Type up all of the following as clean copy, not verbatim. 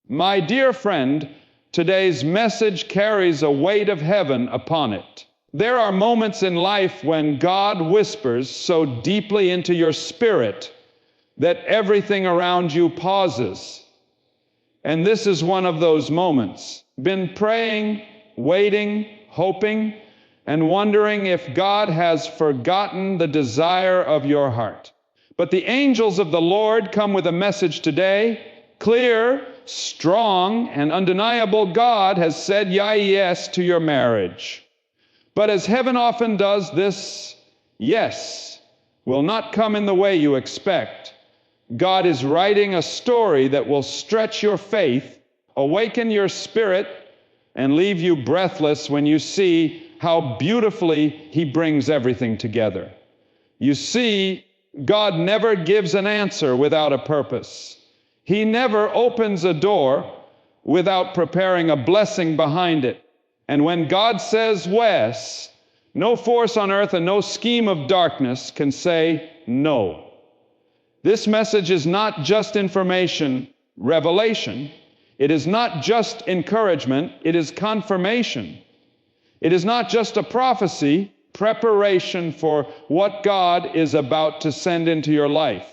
My dear friend, today's message carries a weight of heaven upon it. There are moments in life when God whispers so deeply into your spirit that everything around you pauses. And this is one of those moments. Been praying, waiting, hoping, and wondering if God has forgotten the desire of your heart. But the angels of the Lord come with a message today, clear, strong, and undeniable. God has said yes to your marriage. But as heaven often does, this yes will not come in the way you expect. God is writing a story that will stretch your faith, awaken your spirit, and leave you breathless when you see how beautifully He brings everything together. You see, God never gives an answer without a purpose. He never opens a door without preparing a blessing behind it. And when God says yes, no force on earth and no scheme of darkness can say no. This message is not just information, revelation. It is not just encouragement, it is confirmation. It is not just a prophecy, preparation for what God is about to send into your life.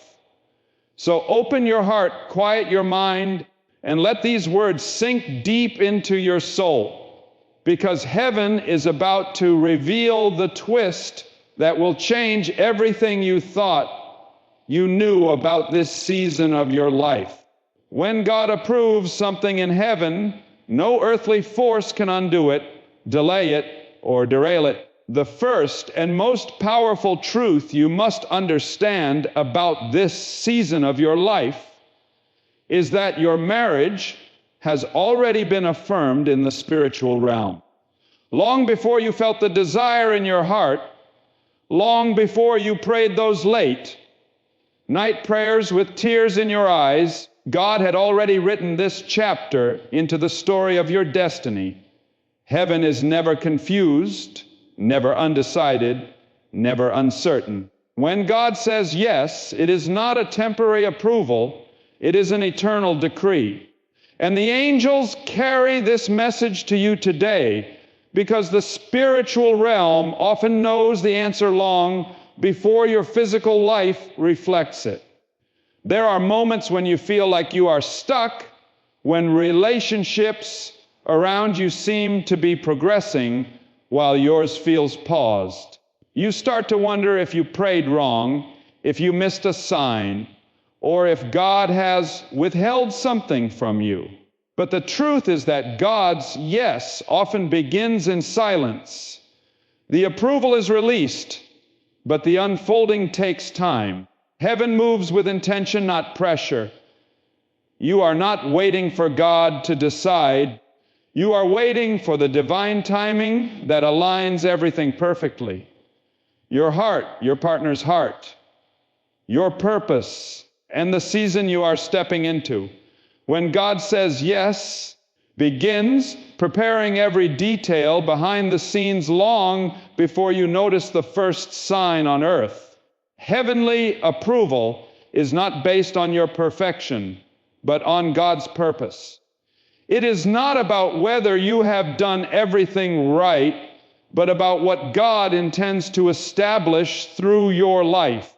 So open your heart, quiet your mind, and let these words sink deep into your soul, because heaven is about to reveal the twist that will change everything you thought you knew about this season of your life. When God approves something in heaven, no earthly force can undo it, delay it, or derail it. The first and most powerful truth you must understand about this season of your life is that your marriage has already been affirmed in the spiritual realm. Long before you felt the desire in your heart, long before you prayed those late night prayers with tears in your eyes, God had already written this chapter into the story of your destiny. Heaven is never confused, never undecided, never uncertain. When God says yes, it is not a temporary approval, it is an eternal decree. And the angels carry this message to you today because the spiritual realm often knows the answer long before your physical life reflects it. There are moments when you feel like you are stuck, when relationships around you seem to be progressing while yours feels paused. You start to wonder if you prayed wrong, if you missed a sign, or if God has withheld something from you. But the truth is that God's yes often begins in silence. The approval is released, but the unfolding takes time. Heaven moves with intention, not pressure. You are not waiting for God to decide. You are waiting for the divine timing that aligns everything perfectly. Your heart, your partner's heart, your purpose, and the season you are stepping into. When God says yes, begins preparing every detail behind the scenes long before you notice the first sign on earth. Heavenly approval is not based on your perfection, but on God's purpose. It is not about whether you have done everything right, but about what God intends to establish through your life.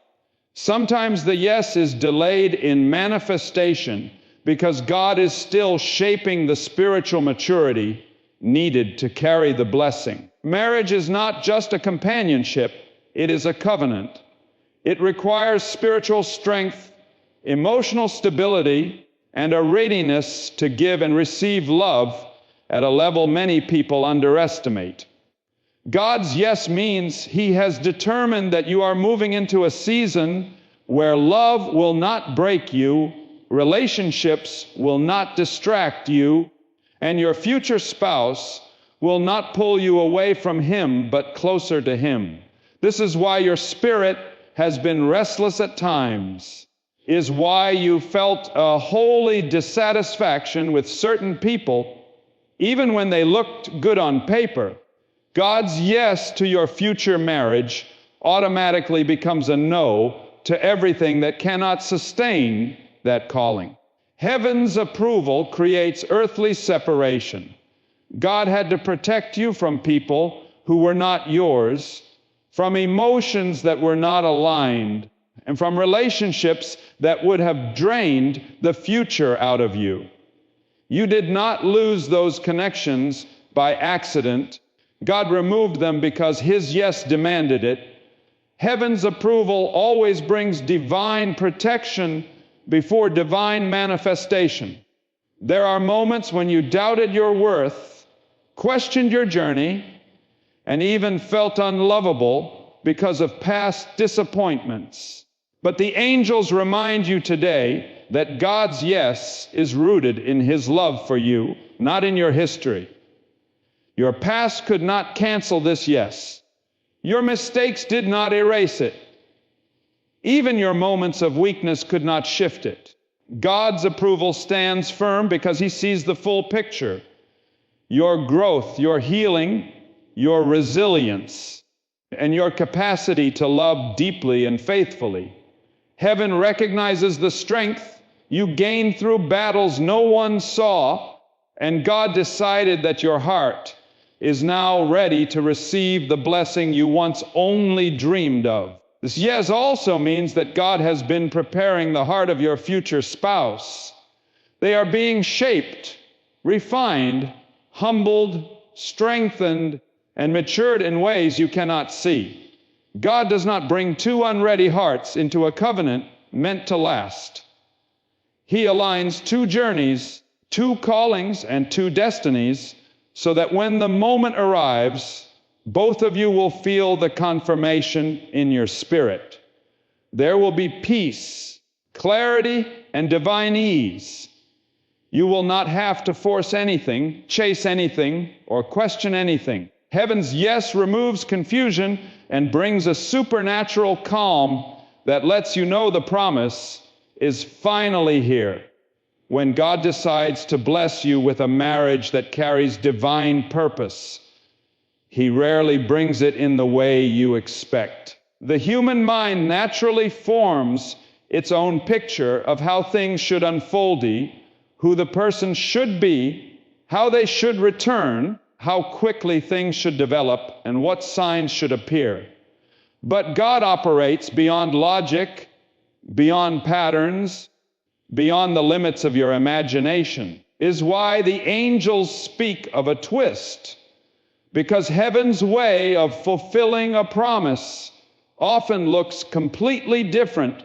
Sometimes the yes is delayed in manifestation because God is still shaping the spiritual maturity needed to carry the blessing. Marriage is not just a companionship, it is a covenant. It requires spiritual strength, emotional stability, and a readiness to give and receive love at a level many people underestimate. God's yes means He has determined that you are moving into a season where love will not break you, relationships will not distract you, and your future spouse will not pull you away from Him, but closer to Him. This is why your spirit has been restless at times, is why you felt a holy dissatisfaction with certain people, even when they looked good on paper. God's yes to your future marriage automatically becomes a no to everything that cannot sustain that calling. Heaven's approval creates earthly separation. God had to protect you from people who were not yours, from emotions that were not aligned, and from relationships that would have drained the future out of you. You did not lose those connections by accident. God removed them because His yes demanded it. Heaven's approval always brings divine protection before divine manifestation. There are moments when you doubted your worth, questioned your journey, and even felt unlovable because of past disappointments. But the angels remind you today that God's yes is rooted in His love for you, not in your history. Your past could not cancel this yes. Your mistakes did not erase it. Even your moments of weakness could not shift it. God's approval stands firm because He sees the full picture. Your growth, your healing, your resilience, and your capacity to love deeply and faithfully. Heaven recognizes the strength you gained through battles no one saw, and God decided that your heart is now ready to receive the blessing you once only dreamed of. This yes also means that God has been preparing the heart of your future spouse. They are being shaped, refined, humbled, strengthened, and matured in ways you cannot see. God does not bring two unready hearts into a covenant meant to last. He aligns two journeys, two callings, and two destinies, so that when the moment arrives, both of you will feel the confirmation in your spirit. There will be peace, clarity, and divine ease. You will not have to force anything, chase anything, or question anything. Heaven's yes removes confusion and brings a supernatural calm that lets you know the promise is finally here. When God decides to bless you with a marriage that carries divine purpose, He rarely brings it in the way you expect. The human mind naturally forms its own picture of how things should unfold, who the person should be, how they should return, how quickly things should develop, and what signs should appear. But God operates beyond logic, beyond patterns, beyond the limits of your imagination, is why the angels speak of a twist, because heaven's way of fulfilling a promise often looks completely different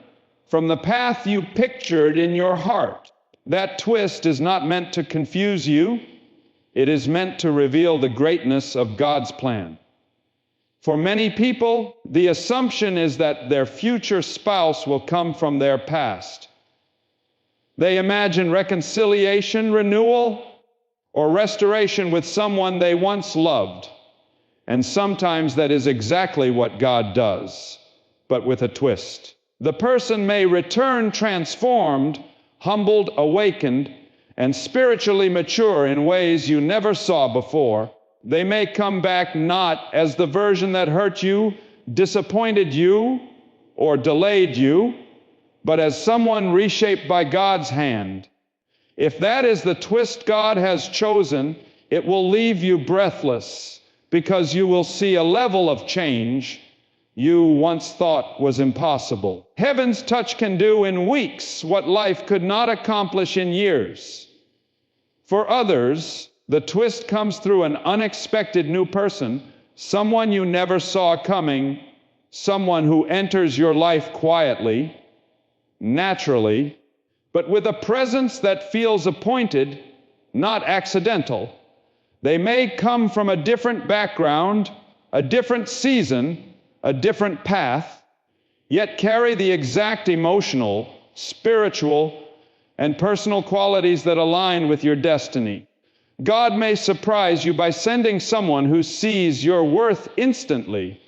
from the path you pictured in your heart. That twist is not meant to confuse you. It is meant to reveal the greatness of God's plan. For many people, the assumption is that their future spouse will come from their past. They imagine reconciliation, renewal, or restoration with someone they once loved. And sometimes that is exactly what God does, but with a twist. The person may return transformed, humbled, awakened, and spiritually mature in ways you never saw before. They may come back not as the version that hurt you, disappointed you, or delayed you, but as someone reshaped by God's hand. If that is the twist God has chosen, it will leave you breathless, because you will see a level of change you once thought was impossible. Heaven's touch can do in weeks what life could not accomplish in years. For others, the twist comes through an unexpected new person, someone you never saw coming, someone who enters your life quietly, naturally, but with a presence that feels appointed, not accidental. They may come from a different background, a different season, a different path, yet carry the exact emotional, spiritual, and personal qualities that align with your destiny. God may surprise you by sending someone who sees your worth instantly,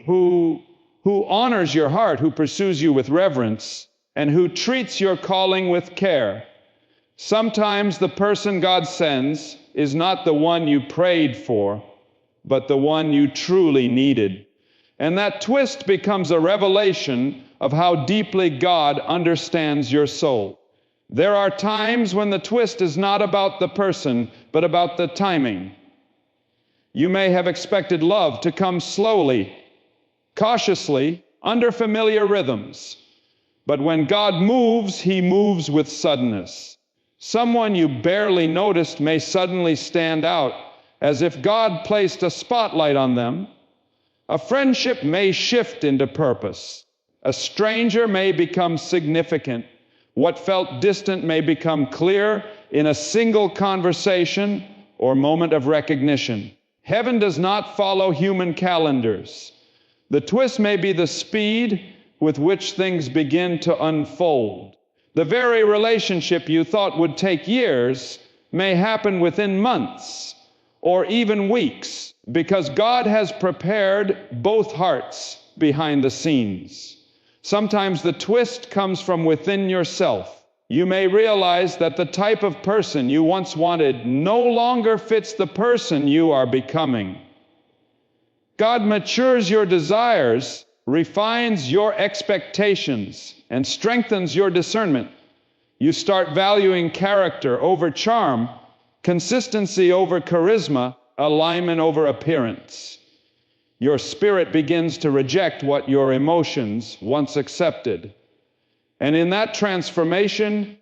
who honors your heart, who pursues you with reverence, and who treats your calling with care. Sometimes the person God sends is not the one you prayed for, but the one you truly needed. And that twist becomes a revelation of how deeply God understands your soul. There are times when the twist is not about the person, but about the timing. You may have expected love to come slowly, cautiously, under familiar rhythms. But when God moves, He moves with suddenness. Someone you barely noticed may suddenly stand out, as if God placed a spotlight on them. A friendship may shift into purpose. A stranger may become significant. What felt distant may become clear in a single conversation or moment of recognition. Heaven does not follow human calendars. The twist may be the speed with which things begin to unfold. The very relationship you thought would take years may happen within months or even weeks, because God has prepared both hearts behind the scenes. Sometimes the twist comes from within yourself. You may realize that the type of person you once wanted no longer fits the person you are becoming. God matures your desires, refines your expectations, and strengthens your discernment. You start valuing character over charm, consistency over charisma, alignment over appearance. Your spirit begins to reject what your emotions once accepted. And in that transformation,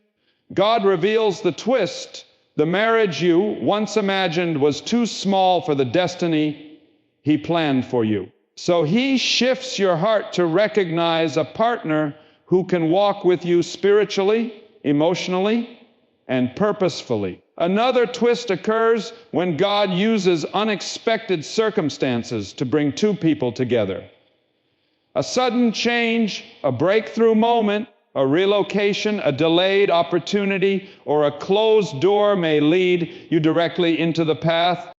God reveals the twist. The marriage you once imagined was too small for the destiny He planned for you. So He shifts your heart to recognize a partner who can walk with you spiritually, emotionally, and purposefully. Another twist occurs when God uses unexpected circumstances to bring two people together. A sudden change, a breakthrough moment, a relocation, a delayed opportunity, or a closed door may lead you directly into the path